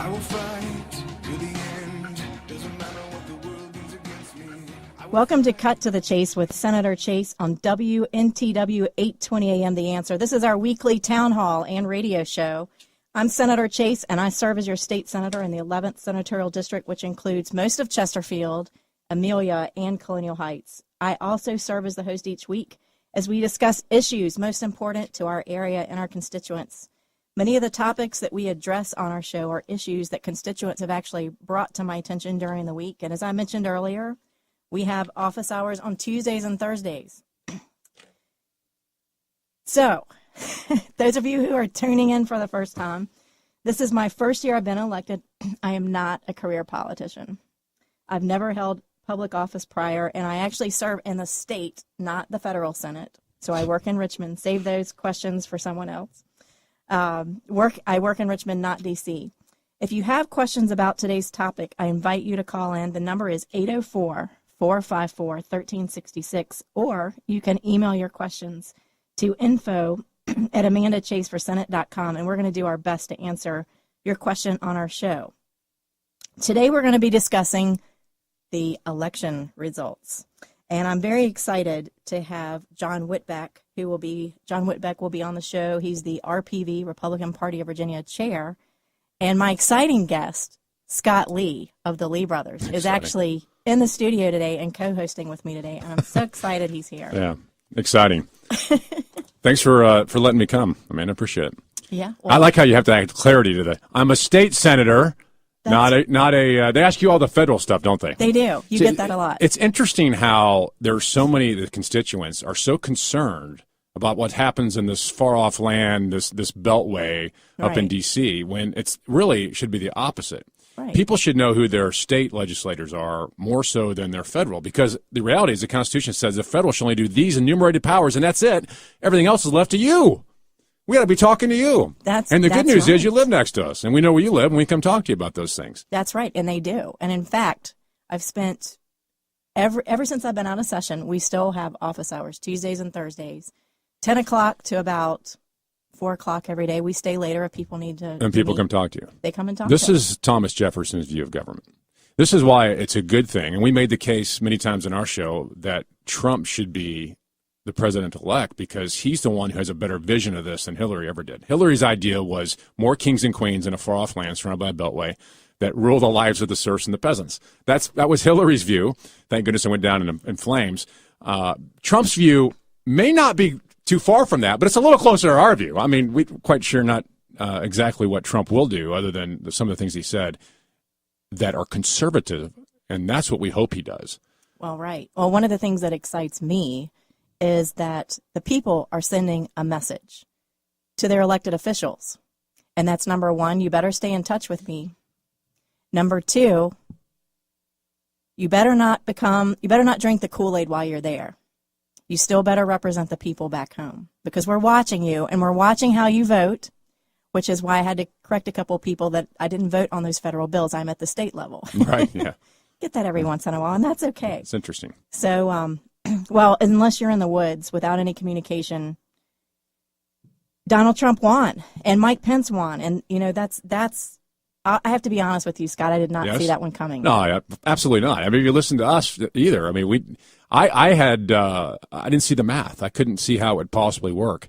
I will fight to the end. Doesn't matter what the world brings against me. Welcome to Cut to the Chase with Senator Chase on WNTW 820 AM The Answer. This is our weekly town hall and radio show. I'm Senator Chase, and I serve as your state senator in the 11th Senatorial District, which includes most of Chesterfield, Amelia, and Colonial Heights. I also serve as the host each week as we discuss issues most important to our area and our constituents. Many of the topics that we address on our show are issues that constituents have actually brought to my attention during the week. And as I mentioned earlier, we have office hours on Tuesdays and Thursdays. So, those of you who are tuning in for the first time, this is my first year I've been elected. I am not a career politician. I've never held public office prior, and I actually serve in the state, not the federal Senate. So I work in Richmond. Save those questions for someone else. I work in Richmond, not D.C. If you have questions about today's topic, I invite you to call in. The number is 804-454-1366, or you can email your questions to info@amandachaseforsenate.com, and we're going to do our best to answer your question on our show. Today we're going to be discussing the election results, and I'm very excited to have John Whitbeck will be on the show. He's the RPV, Republican Party of Virginia chair, and my exciting guest, Scott Lee of the Lee Brothers, is actually in the studio today and co-hosting with me today, and I'm so excited he's here. Yeah, exciting. Thanks for letting me come. I mean, I appreciate it. Yeah, well, I like how you have to add clarity to that. I'm a state senator, not a. They ask you all the federal stuff, don't they? They do. You get that a lot. It's interesting how there's so many of the constituents are so concerned about what happens in this far off land, this beltway up in D.C., when it's really should be the opposite. Right. People should know who their state legislators are more so than their federal, because the reality is the Constitution says the federal should only do these enumerated powers, and that's it. Everything else is left to you. We got to be talking to you. And the good news is you live next to us, and we know where you live, and we come talk to you about those things. That's right, and they do. And in fact, I've spent ever since I've been out of session, we still have office hours, Tuesdays and Thursdays, 10 o'clock to about 4 o'clock every day. We stay later if people need to. And people meet. come talk to you. They come and talk This to us. is Thomas Jefferson's view of government. This is why it's a good thing. And we made the case many times in our show that Trump should be the president-elect because he's the one who has a better vision of this than Hillary ever did. Hillary's idea was more kings and queens in a far-off land surrounded by a beltway that rule the lives of the serfs and the peasants. That was Hillary's view. Thank goodness it went down in flames. Trump's view may not be too far from that, but it's a little closer to our view. I mean, we're quite sure not exactly what Trump will do other than some of the things he said that are conservative, and that's what we hope he does. Well, right. Well, one of the things that excites me is that the people are sending a message to their elected officials, and that's number one, you better stay in touch with me. Number two, you better not drink the Kool-Aid while you're there. You still better represent the people back home because we're watching you and we're watching how you vote, which is why I had to correct a couple of people that I didn't vote on those federal bills. I'm at the state level. Right, yeah. Get that every once in a while, and that's okay. It's interesting. So, well, unless you're in the woods without any communication, Donald Trump won and Mike Pence won. And, you know, that's I have to be honest with you, Scott. I did not see that one coming. No, absolutely not. I mean, if you listen to us either. I mean, I didn't see the math. I couldn't see how it would possibly work.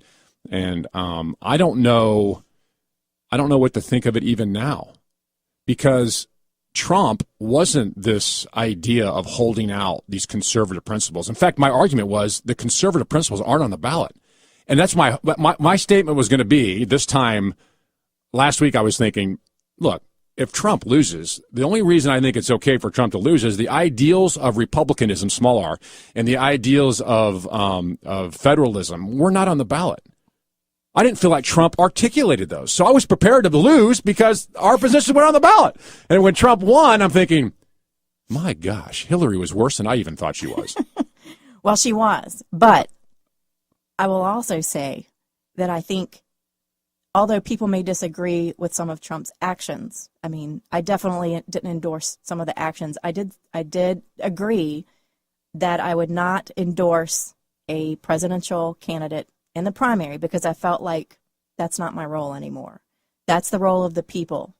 And I don't know what to think of it even now, because Trump wasn't this idea of holding out these conservative principles. In fact, my argument was the conservative principles aren't on the ballot. And that's my statement was going to be this time last week. I was thinking, look, if Trump loses, the only reason I think it's okay for Trump to lose is the ideals of republicanism, small r, and the ideals of federalism were not on the ballot. I didn't feel like Trump articulated those. So I was prepared to lose because our positions went on the ballot. And when Trump won, I'm thinking, my gosh, Hillary was worse than I even thought she was. Well, she was. But I will also say that I think, although people may disagree with some of Trump's actions, I mean, I definitely didn't endorse some of the actions. I did agree that I would not endorse a presidential candidate in the primary because I felt like that's not my role anymore. That's the role of the people.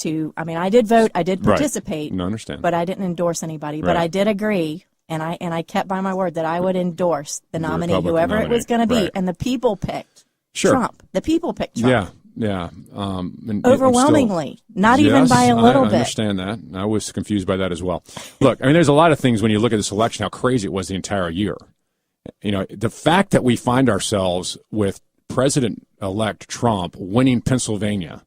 I mean, I did vote, I did Right. participate, No, I understand. but I didn't endorse anybody. But Right. I did agree, and I kept by my word that I would endorse the nominee, Republican whoever it was going to be. right. And the people picked Sure. Trump. The people picked Trump. Yeah. And Overwhelmingly, not even Yes, by a little I bit. understand that. I was confused by that as well. Look, I mean, there's a lot of things when you look at this election, how crazy it was the entire year. You know, the fact that we find ourselves with President-elect Trump winning Pennsylvania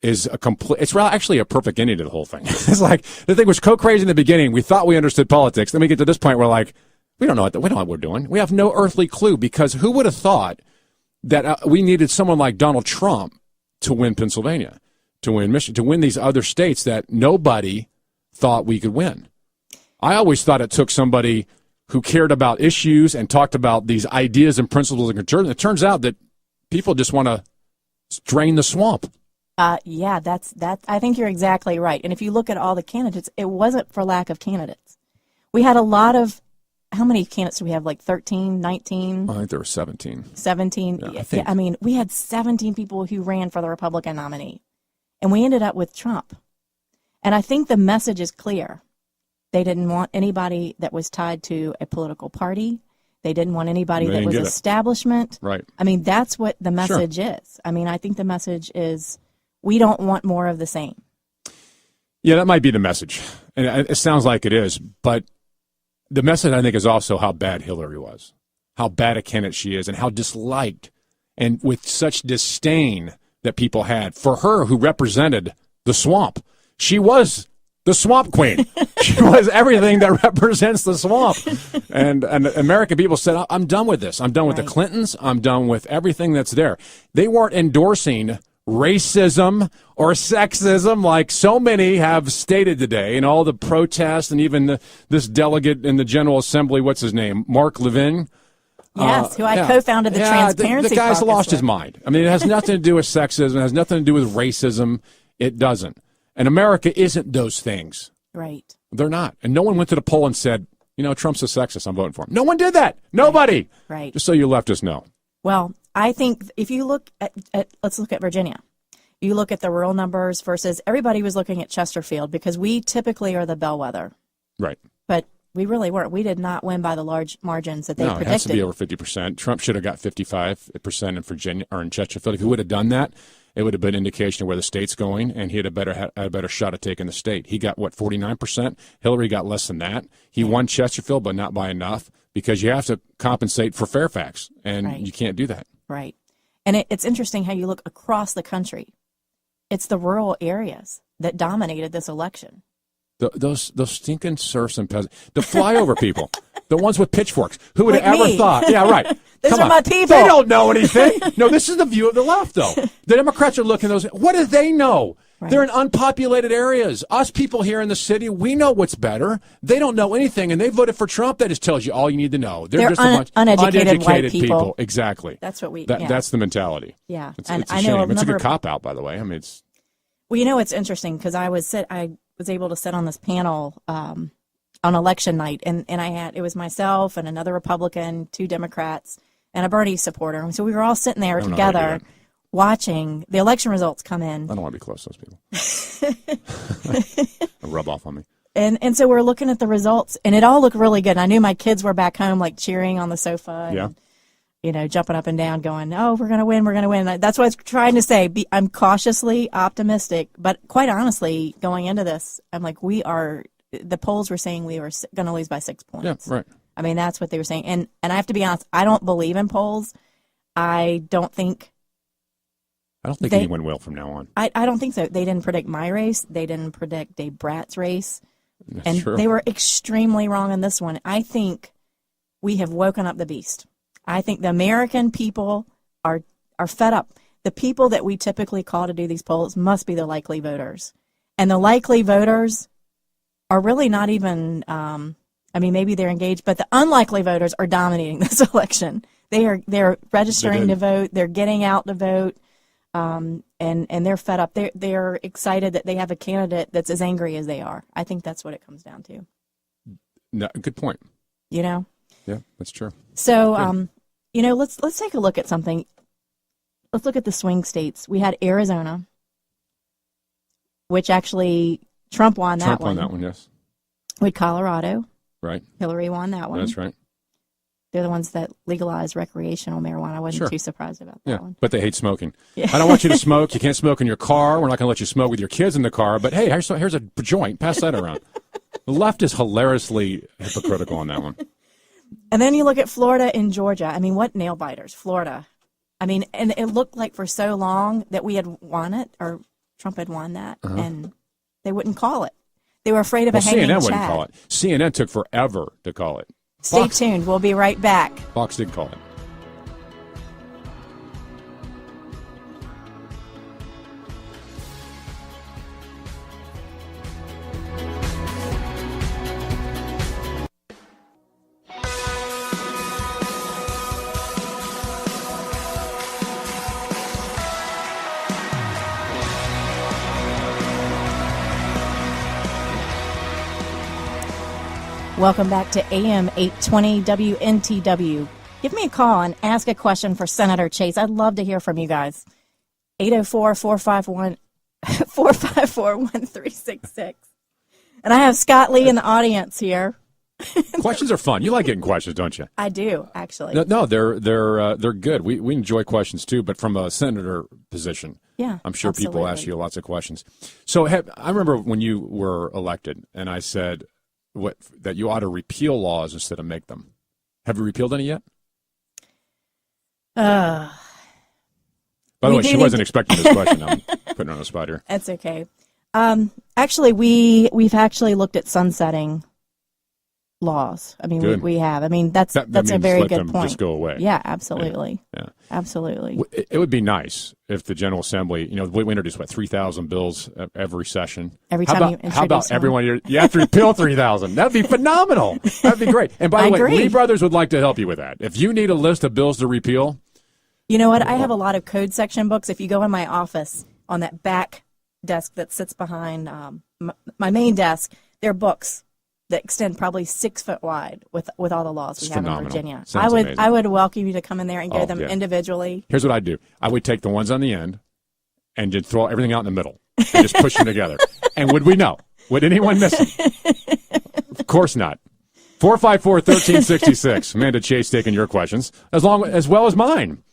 is it's actually a perfect ending to the whole thing. It's like the thing was so crazy in the beginning. We thought we understood politics. Then we get to this point where like, we don't know what we're doing. We have no earthly clue, because who would have thought that we needed someone like Donald Trump to win Pennsylvania, to win Michigan, to win these other states that nobody thought we could win. I always thought it took somebody who cared about issues and talked about these ideas and principles and concerns. It turns out that people just want to drain the swamp. Yeah, that's. I think you're exactly right. And if you look at all the candidates, it wasn't for lack of candidates. We had a lot of. How many candidates do we have? Like 13, 19? I think there were 17. 17. Yeah, I mean, we had 17 people who ran for the Republican nominee, and we ended up with Trump. And I think the message is clear. They didn't want anybody that was tied to a political party. They didn't want anybody that was establishment. Right. I mean, that's what the message is. I mean, I think the message is we don't want more of the same. Yeah, that might be the message. And it sounds like it is. But the message, I think, is also how bad Hillary was, how bad a candidate she is, and how disliked and with such disdain that people had for her, who represented the swamp. She was the swamp queen. She was everything that represents the swamp. And American people said, I'm done with this. I'm done with the Clintons. I'm done with everything that's there. They weren't endorsing racism or sexism like so many have stated today, and all the protests, and even this delegate in the General Assembly, what's his name, Mark Levin. Yes, who I co-founded the Transparency The guy's Caucus lost his with. mind. I mean, it has nothing to do with sexism. It has nothing to do with racism. It doesn't. And America isn't those things. Right. They're not. And no one went to the poll and said, you know, Trump's a sexist, I'm voting for him. No one did that. Nobody. Right. Just so you leftists know. Well, I think if you look at let's look at Virginia. You look at the rural numbers versus everybody was looking at Chesterfield, because we typically are the bellwether. Right. But we really weren't. We did not win by the large margins that they No, predicted. it has to be over 50%. Trump should have got 55% in Virginia or in Chesterfield. If he would have done that, it would have been an indication of where the state's going, and he had had a better shot at taking the state. He got, 49%? Hillary got less than that. He won Chesterfield, but not by enough, because you have to compensate for Fairfax, and you can't do that. Right. And it's interesting how you look across the country. It's the rural areas that dominated this election. Those stinking serfs and peasants, the flyover people, the ones with pitchforks. Who would have Like ever me. thought? Yeah, right. Those Come are on. my people. They don't know anything. No, this is the view of the left, though. The Democrats are looking at those. What do they know? Right. They're in unpopulated areas. Us people here in the city, we know what's better. They don't know anything, and they voted for Trump. That just tells you all you need to know. They're just a bunch uneducated white people. Exactly. That's what we. That's the mentality. Yeah, It's and a I shame. know It's a good cop out, by the way. I mean, it's. Well, you know, it's interesting because I was able to sit on this panel on election night, and it was myself and another Republican, 2 Democrats, and a Bernie supporter. And so we were all sitting there together watching the election results come in. I don't want to be close to those people. They'll rub off on me. And so we're looking at the results, and it all looked really good. And I knew my kids were back home, like cheering on the sofa. Yeah. And, jumping up and down, going, "Oh, we're gonna win! We're gonna win!" That's what I was trying to say. I'm cautiously optimistic, but quite honestly, going into this, I'm like, the polls were saying we were going to lose by 6 points. Yeah, right. I mean, that's what they were saying. And I have to be honest, I don't believe in polls. I don't think anyone will from now on. I don't think so. They didn't predict my race. They didn't predict Dave Bratt's race. That's true. They were extremely wrong in this one. I think we have woken up the beast. I think the American people are fed up. The people that we typically call to do these polls must be the likely voters. And the likely voters are really not even, maybe they're engaged, but the unlikely voters are dominating this election. They're registering to vote. They're getting out to vote. And they're fed up. They're excited that they have a candidate that's as angry as they are. I think that's what it comes down to. No, good point. Yeah, that's true. So, let's take a look at something. Let's look at the swing states. We had Arizona. which actually Trump won that Trump one. won that one, yes. With Colorado, Right. Hillary won that one. That's right. They're the ones that legalized rectional marijuana. I wasn't Sure. too surprised about that Yeah, one. but they hate smoking. Yeah. I don't want you to smoke. You can't smoke in your car. We're not going to let you smoke with your kids in the car. But hey, here's a joint. Pass that around. The left is hilariously hypocritical on that one. And then you look at Florida and Georgia. I mean, what nail biters, Florida. I mean, and it looked like for so long that we had won it, or Trump had won that, and they wouldn't call it. They were afraid of Well, a hanging CNN wouldn't Chad. call it. CNN took forever to call it. Stay tuned. We'll be right back. Fox did call it. Welcome back to AM 820 WNTW. Give me a call and ask a question for Senator Chase. I'd love to hear from you guys. 804-451-1366. And I have Scott Lee in the audience here. Questions are fun. You like getting questions, don't you? I do, actually. No, they're good. We enjoy questions too, but from a senator position, Yeah, I'm sure people absolutely. ask you lots of questions. So I remember when you were elected, and I said that you ought to repeal laws instead of make them. Have you repealed any yet? By the we way, do she need wasn't to- expecting this question. I'm putting her on the spot here. That's okay. Actually, we've actually looked at sunsetting laws. I mean, Good. we have. I mean, that's That a means very let good them point. just go away. Yeah, absolutely. Yeah. Absolutely. It would be nice if the General Assembly, we introduce 3,000 bills every session. Every How time about, you how about introduce one. everyone? You have to repeal 3,000. That'd be phenomenal. That'd be great. And by I the way, agree. Lee Brothers would like to help you with that. If you need a list of bills to repeal, You know what? I have a lot of code section books. If you go in my office on that back desk that sits behind my main desk, there are books that extend probably 6 foot wide with all the laws we It's have phenomenal. in Virginia. Sounds amazing. I would welcome you to come in there and go Oh, them yeah. individually. here's what I'd do. I would take the ones on the end and just throw everything out in the middle and just push them together. And would we know? Would anyone miss them? Of course not. 454-1366. Amanda Chase taking your questions as well as mine.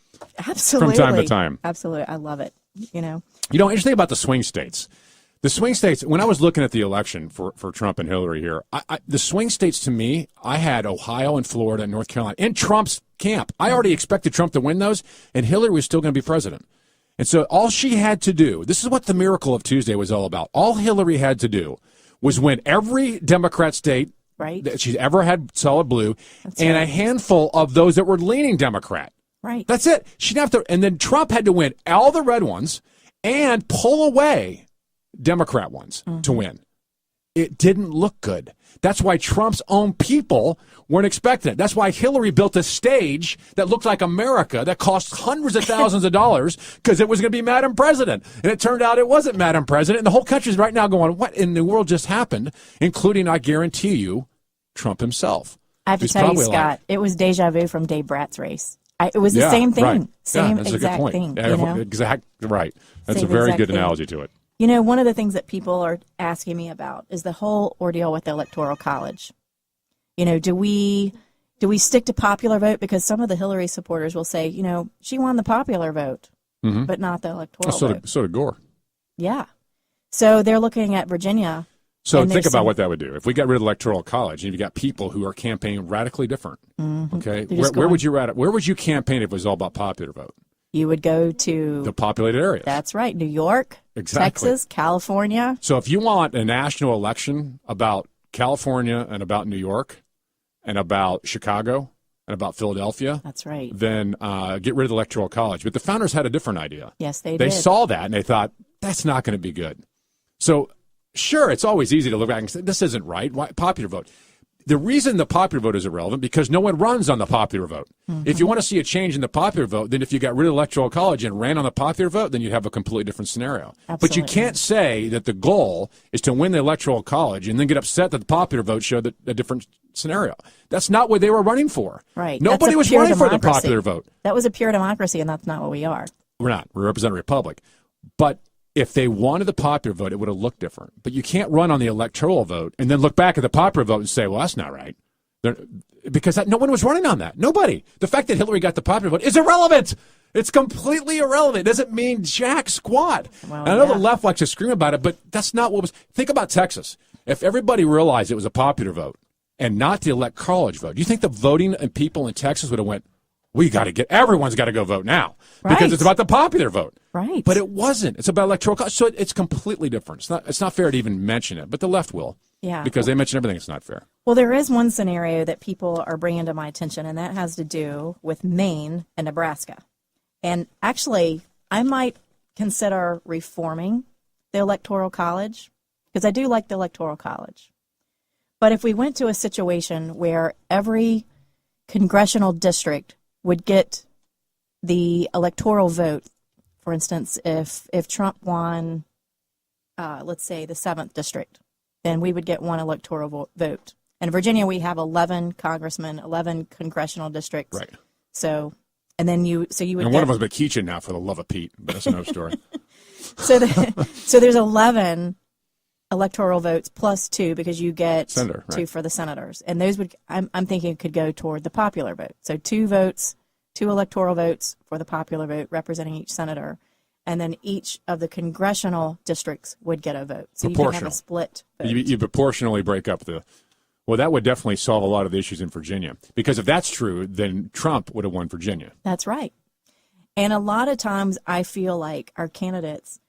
Absolutely. From time to time. Absolutely. I love it. Interesting about the swing states. The swing states, when I was looking at the election for Trump and Hillary here, the swing states to me, I had Ohio and Florida and North Carolina in Trump's camp. I already expected Trump to win those, and Hillary was still going to be president. And so all she had to do, this is what the miracle of Tuesday was all about. All Hillary had to do was win every Democrat state Right. that she's ever had solid blue, That's and right. a handful of those that were leaning Democrat. Right. That's it. She didn't have to, and then Trump had to win all the red ones and pull away Democrat ones to win. It didn't look good. That's why Trump's own people weren't expecting it. That's why Hillary built a stage that looked like America that cost hundreds of thousands of dollars because it was going to be Madam President. And it turned out it wasn't Madam President. And the whole country's right now going, what in the world just happened? Including, I guarantee you, Trump himself. I have to He's tell you, probably Scott, like, it was deja vu from Dave Bratt's race. It was the yeah, same thing. right. Same that's a good exact point. thing. Yeah, You know? right. That's Same a very exact good thing. analogy to it. You know, one of the things that people are asking me about is the whole ordeal with the Electoral College. You know, do we stick to popular vote? Because some of the Hillary supporters will say, she won the popular vote, but not the electoral vote. So did Gore. Yeah. So they're looking at Virginia. So and think there's about some- what that would do. If we got rid of the electoral college and you've got people who are campaigning radically different, okay, They're just where going- would you campaign if it was all about popular vote? You would go to, The populated areas. that's right, New York, Exactly. Texas, California. So if you want a national election about California and about New York and about Chicago and about Philadelphia, That's right. then get rid of the electoral college. But the founders had a different idea. Yes, they They did. saw that and they thought, that's not going to be good. So, sure, it's always easy to look back and say, this isn't right. Why popular vote? The reason the popular vote is irrelevant because no one runs on the popular vote. If you want to see a change in the popular vote, then if you got rid of the electoral college and ran on the popular vote, then you'd have a completely different scenario. But you Absolutely. can't say that the goal is to win the electoral college and then get upset that the popular vote showed a different scenario. That's not what they were running for. Right. Nobody That's a was pure running for the democracy. popular vote. That was a pure democracy, and that's not what we are. We're not. We represent a republic. But if they wanted the popular vote, it would have looked different. But you can't run on the electoral vote and then look back at the popular vote and say, well, that's not right. Because no one was running on that. Nobody. The fact that Hillary got the popular vote is irrelevant. It's completely irrelevant. It doesn't mean jack squat. Well, and I know yeah. the left likes to scream about it, but that's not what was. Think about Texas. If everybody realized it was a popular vote and not the elect college vote, do you think the voting and people in Texas would have went, everyone's got to go vote now because Right. it's about the popular vote. Right. But it wasn't. It's about electoral college. So it's completely different. It's not fair to even mention it, but the left will. Yeah. Because they mention everything. It's not fair. Well, there is one scenario that people are bringing to my attention, and that has to do with Maine and Nebraska. And actually, I might consider reforming the Electoral College, because I do like the Electoral College. But if we went to a situation where every congressional district would get the electoral vote, for instance, if Trump won, let's say, the 7th district, then we would get one electoral vote. In Virginia, we have 11 congressmen, 11 congressional districts. Right. So, and then you would And get, one of them's McKeechin now, for the love of Pete. But that's another story. so there's 11 electoral votes plus 2 because you get Senator, right. 2 for the senators, and those would I'm thinking could go toward the popular vote. So 2 votes, 2 electoral votes for the popular vote representing each senator, and then each of the congressional districts would get a vote. So you can have a Proportional. split vote. You proportionally break up the. Well, that would definitely solve a lot of the issues in Virginia. Because if that's true, then Trump would have won Virginia. That's right. And a lot of times I feel like our candidates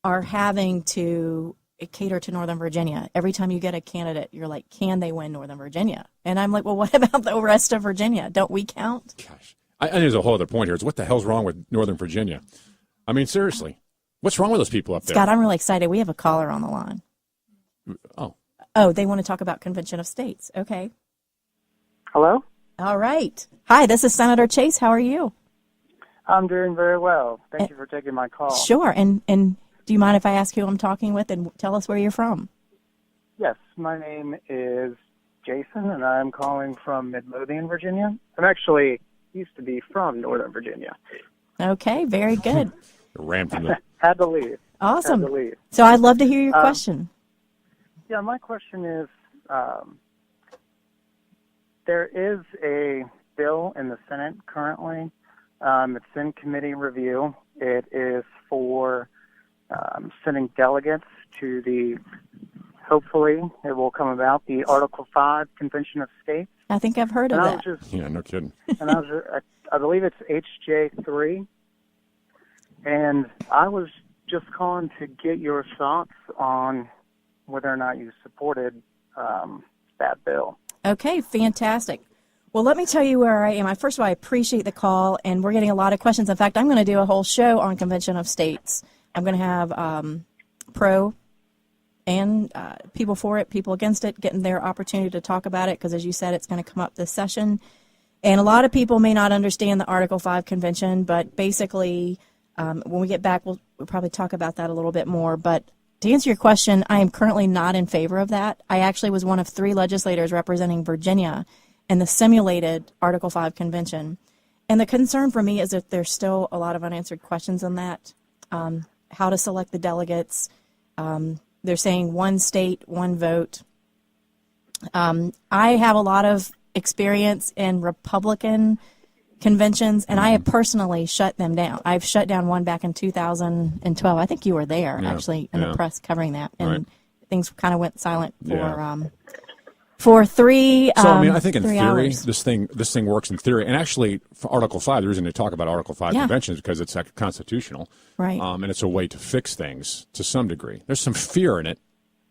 are having to cater to Northern Virginia. Every time you get a candidate, you're like, can they win Northern Virginia? And I'm like, well, what about the rest of Virginia? Don't we count? Gosh. I think there's a whole other point here. It's what the hell's wrong with Northern Virginia? I mean, seriously. What's wrong with those people up there? Scott, I'm really excited. We have a caller on the line. Oh, they want to talk about Convention of States. Okay. Hello? All right. Hi, this is Senator Chase. How are you? I'm doing very well. Thank you for taking my call. Sure. And do you mind if I ask who I'm talking with and tell us where you're from? Yes, my name is Jason, and I'm calling from Midlothian, Virginia. I'm actually used to be from Northern Virginia. Okay, very good. Ran from the. Had to leave. Awesome. Had to leave. So I'd love to hear your question. Yeah, my question is, there is a bill in the Senate currently. It's in committee review. It is for sending delegates to the, hopefully it will come about, the Article 5 Convention of States. I think I've heard of And I that. was just, Yeah, no kidding. and I believe it's HJ3. And I was just calling to get your thoughts on whether or not you supported that bill. Okay, fantastic. Well, let me tell you where I am. First of all, I appreciate the call, and we're getting a lot of questions. In fact, I'm going to do a whole show on Convention of States. I'm going to have pro and people for it, people against it, getting their opportunity to talk about it, because as you said, it's going to come up this session. And a lot of people may not understand the Article 5 Convention, but basically, when we get back, we'll probably talk about that a little bit more. But to answer your question, I am currently not in favor of that. I actually was one of 3 legislators representing Virginia in the simulated Article 5 Convention. And the concern for me is that there's still a lot of unanswered questions on that. How to select the delegates. They're saying one state, one vote. I have a lot of experience in Republican conventions, and I have personally shut them down. I've shut down one back in 2012. I think you were there, actually, in the press covering that. And things kind of went silent for 3 So I mean, I think in 3 theory, hours. this thing works in theory. And actually, for Article 5, the reason to talk about Article 5 Yeah. convention is because it's constitutional, Right. And it's a way to fix things to some degree. There's some fear in it.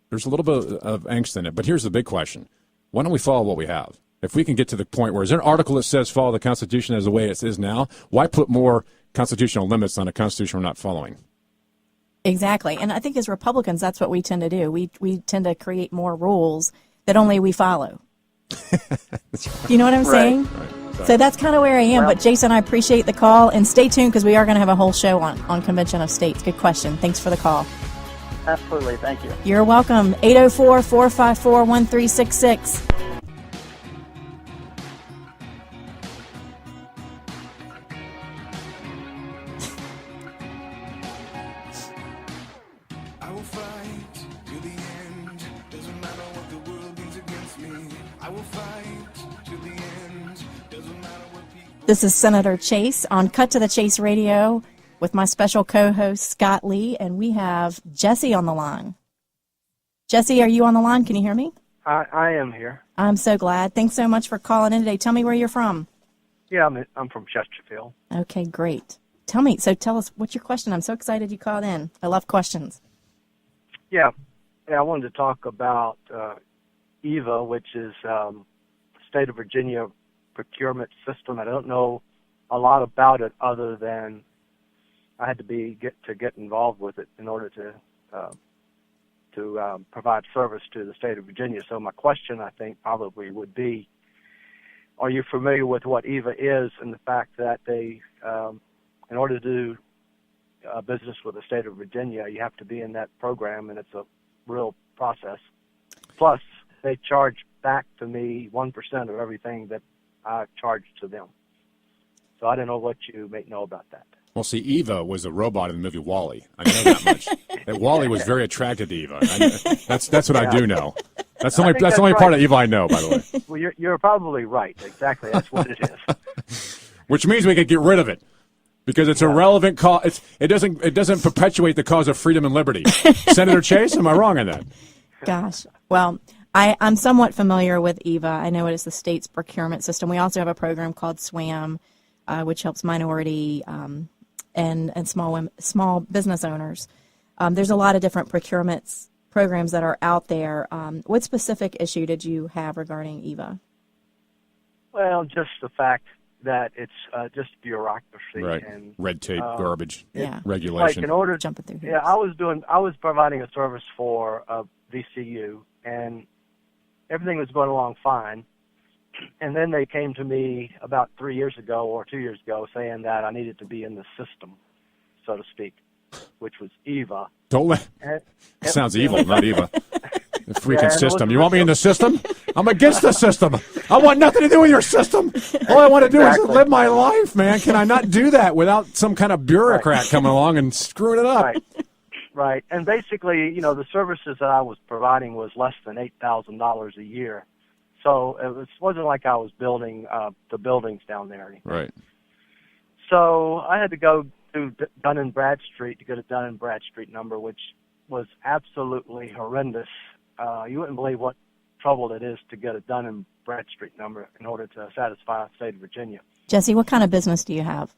There's a little bit of angst in it. But here's the big question: why don't we follow what we have? If we can get to the point where is there an article that says follow the Constitution as the way it is now, why put more constitutional limits on a Constitution we're not following? Exactly. And I think as Republicans, that's what we tend to do. We tend to create more rules that only we follow. You know what I'm saying? Right. So that's kind of where I am. But Jason, I appreciate the call, and stay tuned because we are going to have a whole show on Convention of States. Good question. Thanks for the call. Absolutely. Thank you. You're welcome. 804-454-1366. will fight till the end. Doesn't matter what people. This is Senator Chase on Cut to the Chase Radio with my special co-host Scott Lee, and we have Jesse on the line. Jesse, are you on the line? Can you hear me? I am here. I'm so glad. Thanks so much for calling in today. Tell me where you're from. Yeah, I'm from Chesterfield. Okay, great. Tell us, what's your question? I'm so excited you called in. I love questions. Yeah, I wanted to talk about EVA, which is State of Virginia procurement system. I don't know a lot about it other than I had to get involved with it in order to provide service to the state of Virginia. So my question, I think, probably would be, are you familiar with what EVA is and the fact that they, in order to do business with the state of Virginia, you have to be in that program, and it's a real process. Plus, they charge back to me 1% of everything that I charge to them. So I don't know what you may know about that. Well, see, Eva was a robot in the movie WALL-E. I know that much. That WALL-E was very attracted to Eva. That's what I do know. That's the only part of Eva I know, by the way. Well, you're probably right. Exactly, that's what it is. Which means we could get rid of it because it's a relevant cause. It doesn't perpetuate the cause of freedom and liberty. Senator Chase, am I wrong on that? Gosh. Well, I'm somewhat familiar with EVA. I know it is the state's procurement system. We also have a program called SWAM, which helps minority and small business owners. There's a lot of different procurement programs that are out there. What specific issue did you have regarding EVA? Well, just the fact that it's just bureaucracy Right. and Red tape, garbage, Yeah. regulation. like in order. Jumping through Yeah, hoops. I was providing a service for VCU, and everything was going along fine. And then they came to me about 3 years ago or 2 years ago saying that I needed to be in the system, so to speak, which was EVA. Don't let. And, Sounds evil, not Eva. The freaking and it system. was- You want me in the system? I'm against the system. I want nothing to do with your system. All I want to do is Exactly. live my life, man. Can I not do that without some kind of bureaucrat coming along and screwing it up? Right. Right. And basically, the services that I was providing was less than $8,000 a year. So it wasn't like I was building the buildings down there. Right. So I had to go to Dun and Bradstreet to get a Dun and Bradstreet number, which was absolutely horrendous. You wouldn't believe what trouble it is to get a Dun and Bradstreet number in order to satisfy the state of Virginia. Jesse, what kind of business do you have?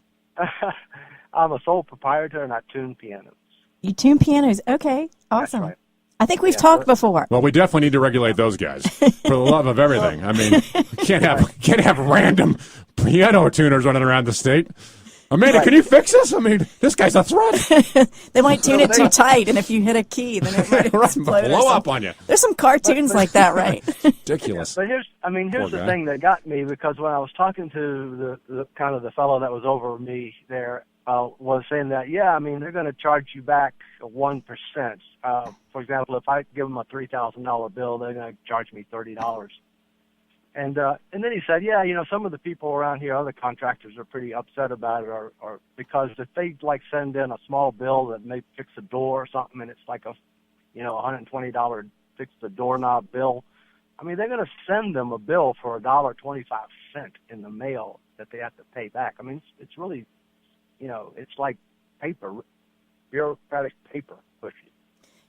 I'm a sole proprietor and I tune pianos. You tune pianos. Okay, awesome. right. I think we've talked before. Well, we definitely need to regulate those guys for the love of everything. I mean, we can't have random piano tuners running around the state. Amanda, can you fix this? I mean, this guy's a threat. They might tune it too tight, and if you hit a key, then it might explode. or Blow up something. on you. There's some cartoons like that, right? Ridiculous. But here's Poor the guy. thing that got me, because when I was talking to the kind of the fellow that was over me there, was saying that, they're going to charge you back 1%. For example, if I give them a $3,000 bill, they're going to charge me $30. And then he said, some of the people around here, other contractors, are pretty upset about it, or because if they send in a small bill that may fix a door or something, and it's like a $120 fix the doorknob bill, they're going to send them a bill for $1.25 in the mail that they have to pay back. It's really, it's like paper, bureaucratic paper pushing.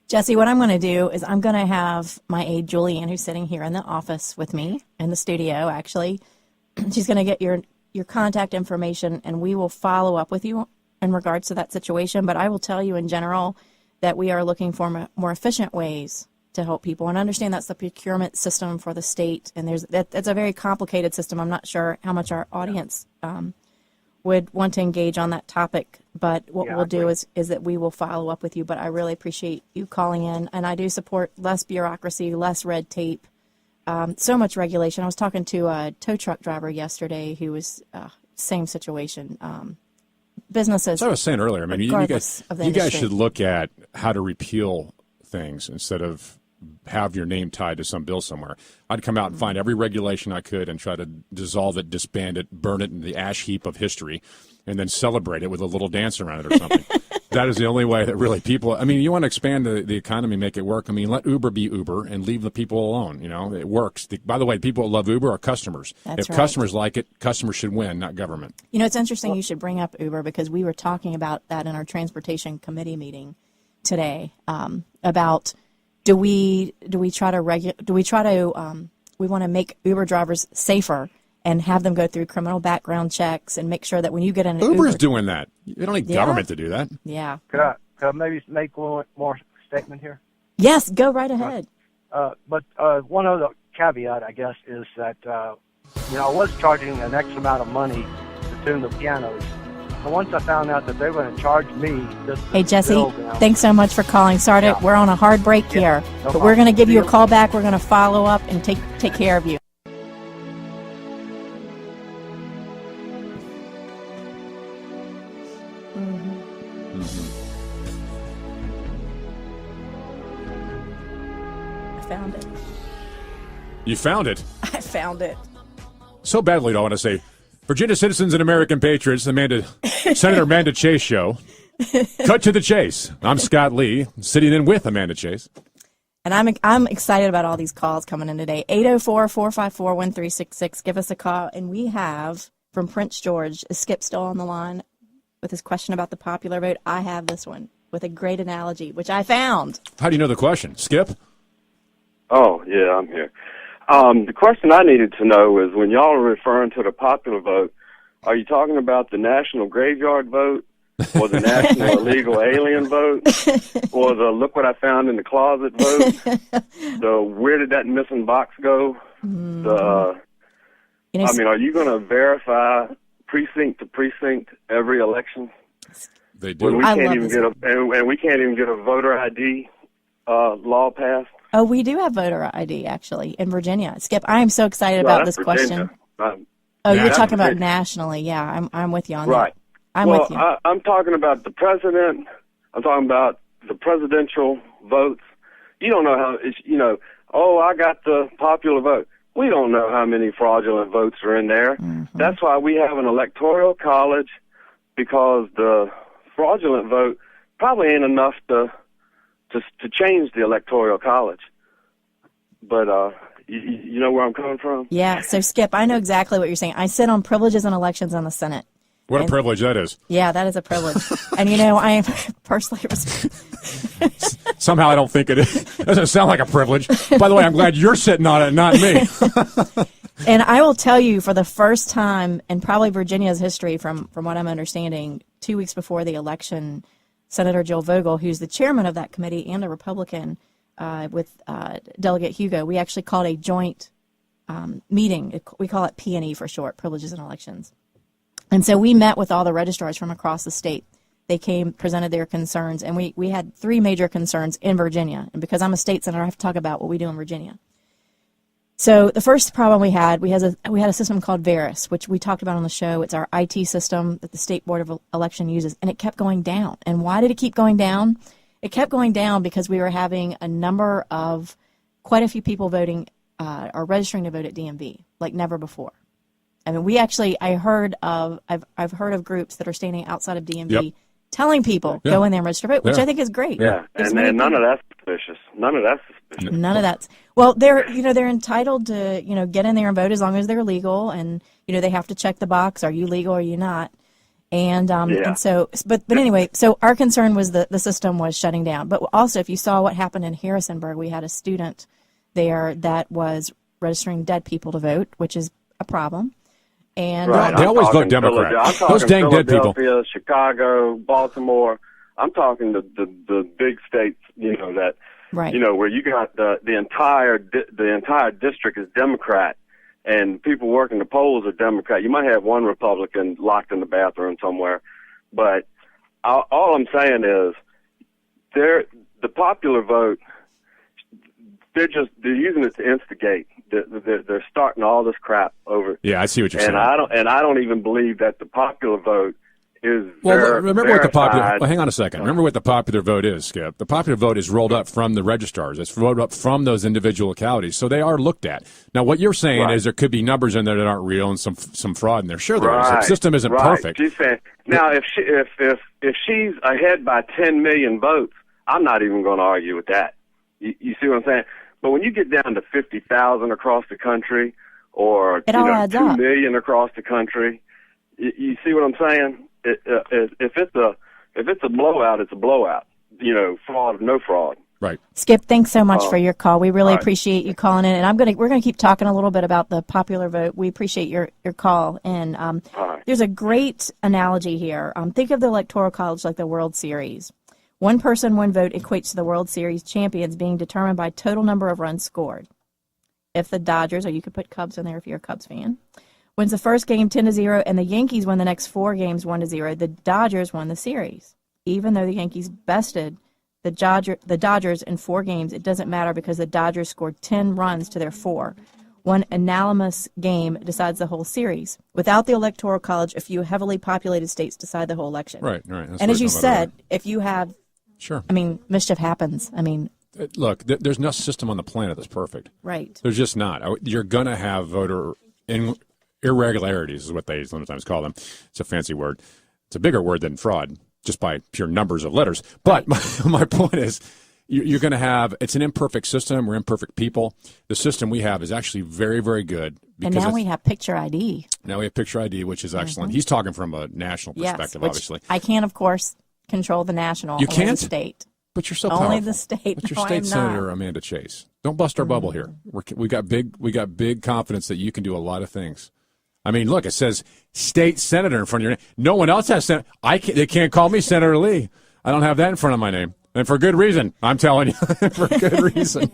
Jesse, what I'm going to do is I'm going to have my aide Julianne, who's sitting here in the office with me, in the studio, actually. She's going to get your contact information, and we will follow up with you in regards to that situation. But I will tell you in general that we are looking for more efficient ways to help people. And understand that's the procurement system for the state, and that's a very complicated system. I'm not sure how much our audience would want to engage on that topic, but what we'll do is that we will follow up with you. But I really appreciate you calling in, and I do support less bureaucracy, less red tape, so much regulation. I was talking to a tow truck driver yesterday who was same situation. Businesses. As I was saying earlier, you regardless of the guys industry. should look at how to repeal things instead of have your name tied to some bill somewhere. I'd come out and find every regulation I could and try to dissolve it, disband it, burn it in the ash heap of history, and then celebrate it with a little dance around it or something. That is the only way that really people. I mean, you want to expand the economy, make it work. I mean, let Uber be Uber and leave the people alone. You know, it works. By the way, people that love Uber are customers. That's if right. customers like it, customers should win, not government. You know, it's interesting you should bring up Uber because we were talking about that in our transportation committee meeting today. About do we try to we want to make Uber drivers safer and have them go through criminal background checks and make sure that when you get in an Uber's Uber, doing that. You don't need Yeah. government to do that. yeah, Could I maybe make one more statement here? yes, go right ahead. But one other caveat, I guess, is that I was charging an X amount of money to tune the pianos. And once I found out that they were going to charge me this Hey, Jesse, bill now, thanks so much for calling. Sorry, Yeah. we're on a hard break here, no but problem. we're going to give you a See you. call back. We're going to follow up and take care of you. I found it. You found it. I found it. So badly, I want to say, Virginia citizens and American patriots, Senator Amanda Chase show. Cut to the chase. I'm Scott Lee, sitting in with Amanda Chase. And I'm excited about all these calls coming in today. 804-454-1366. Give us a call. And we have from Prince George, is Skip still on the line with his question about the popular vote? I have this one with a great analogy, which I found. How do you know the question? Skip? Oh, yeah, I'm here. The question I needed to know is when y'all are referring to the popular vote, are you talking about the national graveyard vote or the national illegal alien vote or the look what I found in the closet vote? The where did that missing box go? Are you going to verify precinct to precinct every election? They When do. we I can't love even this get and we can't even get a voter ID law passed. Oh, we do have voter ID, actually, in Virginia. Skip, I am so excited No, about that's this Virginia. question. Oh, you're That's talking about Virginia. nationally. Yeah, I'm with you on Right. that. I'm well, with you. I'm talking about the president. I'm talking about the presidential votes. You don't know how it's, I got the popular vote. We don't know how many fraudulent votes are in there. Mm-hmm. That's why we have an electoral college, because the fraudulent vote probably ain't enough to change the electoral college. But you know where I'm coming from? Yeah, so Skip, I know exactly what you're saying. I sit on privileges and elections in the Senate. What a privilege that is. Yeah, that is a privilege. And I am personally Somehow I don't think it is. Doesn't sound like a privilege. By the way, I'm glad you're sitting on it, not me. And I will tell you, for the first time in probably Virginia's history, from what I'm understanding, 2 weeks before the election, Senator Jill Vogel, who's the chairman of that committee and a Republican, with Delegate Hugo, we actually called a joint meeting. We call it P&E for short, Privileges and Elections. And so we met with all the registrars from across the state. They came, presented their concerns, and we had three major concerns in Virginia. And because I'm a state senator, I have to talk about what we do in Virginia. So the first problem we had a system called Veris, which we talked about on the show. It's our IT system that the State Board of Election uses, and it kept going down. And why did it keep going down? It kept going down because we were having quite a few people voting or registering to vote at DMV like never before. I mean, I've heard of groups that are standing outside of DMV Yep. telling people go in there and register to vote, which Yeah. I think is great. Yeah, Gives and many none of people- that's suspicious. None of that's suspicious. None of that's well. They're entitled to get in there and vote as long as they're legal, and they have to check the box: are you legal or are you not? And and so, but anyway, so our concern was that the system was shutting down. But also, if you saw what happened in Harrisonburg, we had a student there that was registering dead people to vote, which is a problem. And Right. They I'm always vote talking Democrat. I'm talking Those dang dead people. Philadelphia, Chicago, Baltimore. I'm talking the big states. That right. where you got the entire district is Democrat, and people working the polls are Democrat. You might have one Republican locked in the bathroom somewhere, but all I'm saying is the popular vote. They're using it to instigate. They're starting all this crap over. Yeah, I see what you're And saying. I don't even believe that the popular vote remember what the popular. verified. Well, hang on a second. Remember what the popular vote is, Skip. The popular vote is rolled up from the registrars. It's rolled up from those individual localities, so they are looked at. Now, what you're saying Right. is there could be numbers in there that aren't real and some fraud in there. Sure, there is. The Right. system isn't right. perfect. She's saying now if she's ahead by 10 million votes, I'm not even going to argue with that. You see what I'm saying? But when you get down to 50,000 across the country, or It all adds 2 up. million across the country, you see what I'm saying? If it's a blowout, it's a blowout. Fraud or no fraud. Right. Skip, thanks so much for your call. We really all right. appreciate you calling in, and we're gonna keep talking a little bit about the popular vote. We appreciate your call, and All right. there's a great analogy here. Think of the Electoral College like the World Series. One person, one vote equates to the World Series champions being determined by total number of runs scored. If the Dodgers, or you could put Cubs in there if you're a Cubs fan, wins the first game 10-0, and the Yankees win the next 4 games 1-0, the Dodgers won the series. Even though the Yankees bested the Dodgers in 4 games, it doesn't matter because the Dodgers scored 10 runs to their 4. One anonymous game decides the whole series. Without the Electoral College, a few heavily populated states decide the whole election. Right. That's And what as you it's all about, said, if you have, sure. mischief happens. Look, there's no system on the planet that's perfect. Right. There's just not. You're going to have voter irregularities, is what they sometimes call them. It's a fancy word. It's a bigger word than fraud, just by pure numbers of letters. But my point is, you're going to have, it's an imperfect system. We're imperfect people. The system we have is actually very, very good. And now we have picture ID. Now we have picture ID, which is excellent. He's talking from a national perspective, which obviously. I can't, of course, control the national. You only can't? the state. But you're so powerful. Only the state. But your No, I state am senator, not. Amanda Chase. Don't bust our bubble here. We got big confidence that you can do a lot of things. I mean, look, it says state senator in front of your name. No one else has senator. They can't call me Senator Lee. I don't have that in front of my name. And for good reason. I'm telling you, for good reason.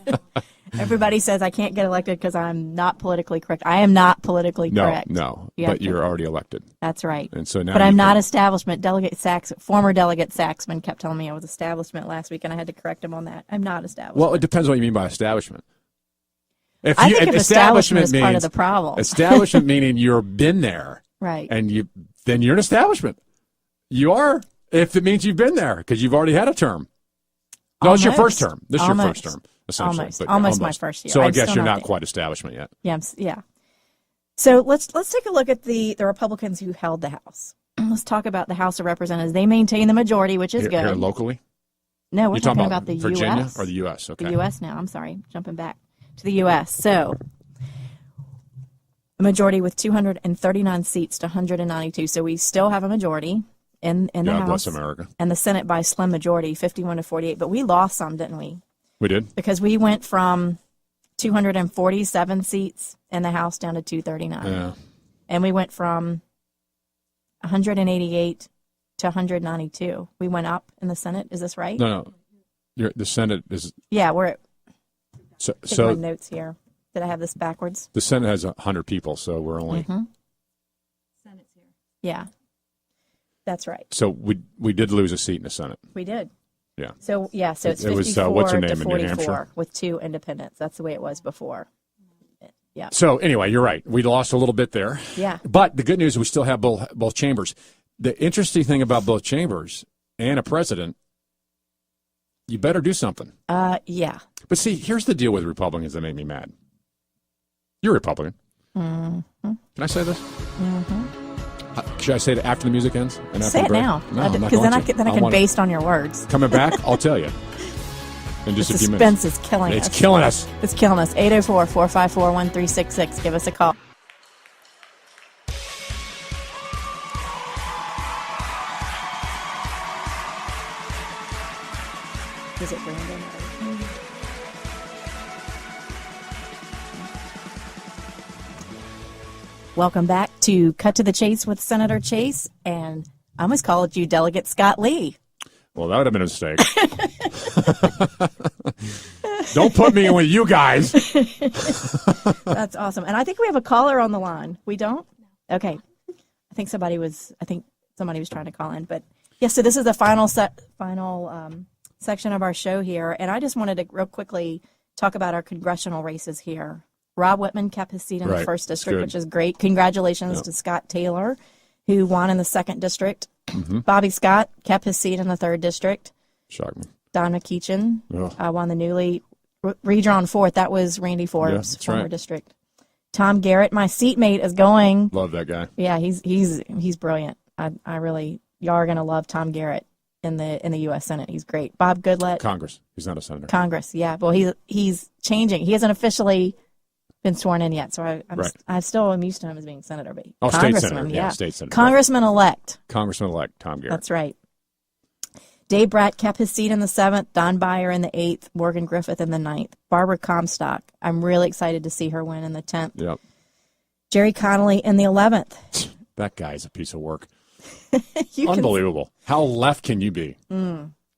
Everybody says I can't get elected because I'm not politically correct. I am not politically correct. No, You have but to- you're already elected. That's right. And so now but you I'm not can- establishment. Former Delegate Saxman kept telling me I was establishment last week, and I had to correct him on that. I'm not establishment. Well, it depends what you mean by establishment. I think of establishment as part of the problem. Establishment meaning you've been there. Right. And then you're an establishment. You are, if it means you've been there, because you've already had a term. No, it's your first term. This is your first term, essentially. Almost. But Almost my first year. So I I'm guess still you're not not there. quite establishment yet. Yeah. So let's take a look at the Republicans who held the House. Let's talk about the House of Representatives. They maintain the majority, which is Here, good. here locally? No, we're You're talking about the Virginia U.S. or the U.S.? Okay. The U.S. now. I'm sorry. Jumping back to the U.S. So a majority with 239 seats to 192. So we still have a majority in the God House. bless America. And the Senate by slim majority, 51 to 48. But we lost some, didn't we? We did? Because we went from 247 seats in the House down to 239. Yeah. And we went from 188 to 192. We went up in the Senate. Is this right? No. The Senate is Yeah, we're at so my notes here. Did I have this backwards? the Senate has 100 people, so we're only Yeah. That's right. so we did lose a seat in the Senate. We did. Yeah. So it's It 54 was, what's her name to in New 44 Hampshire? with 2 independents. That's the way it was before. Yeah. So anyway, you're right. We lost a little bit there. Yeah. But the good news is we still have both chambers. The interesting thing about both chambers and a president, you better do something. Yeah. But see, here's the deal with Republicans that make me mad. You're a Republican. Mm-hmm. Can I say this? Should I say it after the music ends? And after Say the it break? now. No, I'm not Because then going I to. can want based on your words. Coming back, I'll tell you. In The just a few minutes. suspense is killing us. It's killing us. It's killing us. 804-454-1366. Give us a call. Is it Brandon? Welcome back to Cut to the Chase with Senator Chase, and I almost called you Delegate Scott Lee. Well, that would have been a mistake. Don't put me in with you guys. That's awesome. And I think we have a caller on the line. We don't? Okay. I think somebody was trying to call in. But yes, so this is the final section of our show here. And I just wanted to real quickly talk about our congressional races here. Rob Whitman kept his seat in the Right. first That's district, good. which is great. Congratulations to Scott Taylor, who won in the second district. Bobby Scott kept his seat in the 3rd District. Shock me. Don McEachin Ugh. won the newly redrawn 4th. That was Randy Forbes' that's former right. district. Tom Garrett, my seatmate, is going. Love that guy. Yeah, he's brilliant. I really, y'all are gonna love Tom Garrett in the U.S. Senate. He's great. Bob Goodlett, Congress. He's not a senator. Congress. Yeah, well, he's changing. He hasn't officially been sworn in yet, so I still am used to him as being senator, but State Congressman, senator. Yeah, state senator. Congressman-elect. Congressman-elect Tom Garrett. That's right. Dave Bratt kept his seat in the 7th, Don Beyer in the 8th, Morgan Griffith in the 9th. Barbara Comstock, I'm really excited to see her win in the 10th. Yep. Jerry Connolly in the 11th. That guy's a piece of work. You can- Unbelievable. How left can you be?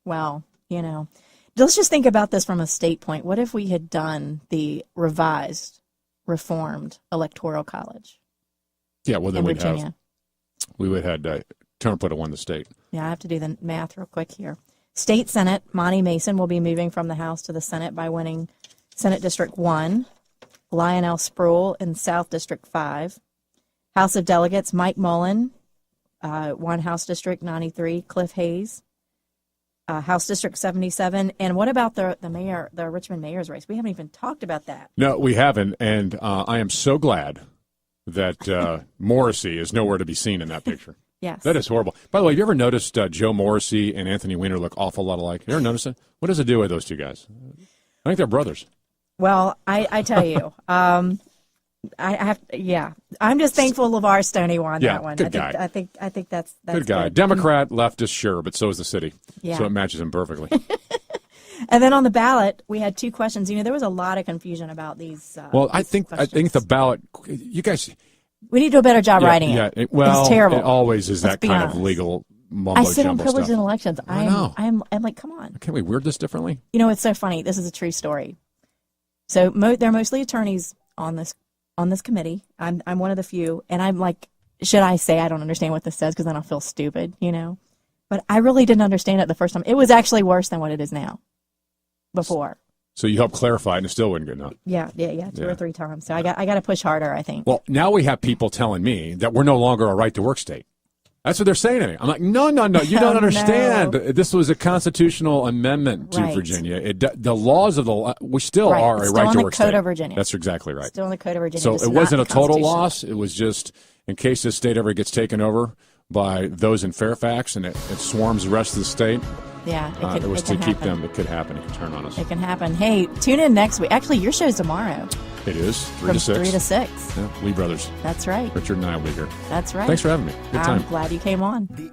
Well, let's just think about this from a state point. What if we had done the revised, reformed electoral college Yeah, well, then in we'd Virginia? have had Trump would have won the state. Yeah, I have to do the math real quick here. State Senate, Monty Mason will be moving from the House to the Senate by winning Senate District 1. Lionel Sproul in South District 5. House of Delegates, Mike Mullen, won House District 93. Cliff Hayes, House District 77. And what about the mayor, the Richmond mayor's race? We haven't even talked about that. No, we haven't, and I am so glad that Morrissey is nowhere to be seen in that picture. Yes. That is horrible. By the way, have you ever noticed Joe Morrissey and Anthony Weiner look awful lot alike? You ever notice it? What does it do with those two guys? I think they're brothers. Well, I tell you, I have, yeah. I'm just thankful LeVar Stoney won Yeah, that one. good guy. I think that's Good guy. Democrat, leftist, sure, but so is the city. Yeah. So it matches him perfectly. And then on the ballot, we had 2 questions. There was a lot of confusion about these. Well, I these think questions. the ballot. You guys. We need to do a better job writing Yeah. it. Well, it's terrible. it always is Let's that be kind of honest. legal mumbo I sit on jumbo privilege stuff. in elections. I know. I'm like, come on. Can't we word this differently? It's so funny. This is a true story. So they're mostly attorneys on this committee. I'm one of the few, and I'm like, should I say I don't understand what this says because then I'll feel stupid, But I really didn't understand it the first time. It was actually worse than what it is now. Before. So you helped clarify it, and it still wasn't good enough. Yeah, 2 or 3 times. So I got to push harder, I think. Well, now we have people telling me that we're no longer a right-to-work state. That's what they're saying to me. I'm like, no, you don't understand. No. This was a constitutional amendment to Right. Virginia. The laws of we still Right. are It's a still in the right-to-work Code state. of Virginia. That's exactly right. Still in the Code of Virginia. So just it not wasn't a total constitutional. loss. It was just in case this state ever gets taken over by those in Fairfax and it swarms the rest of the state. Yeah, It was it to can keep happen. them. It could happen. It could turn on us. It can happen. Hey, tune in next week. Actually, your show's tomorrow. It is 3 from to 6. 3 to 6. Yeah, Lee Brothers. That's right. Richard and I will be here. That's right. Thanks for having me. Good time. I'm glad you came on.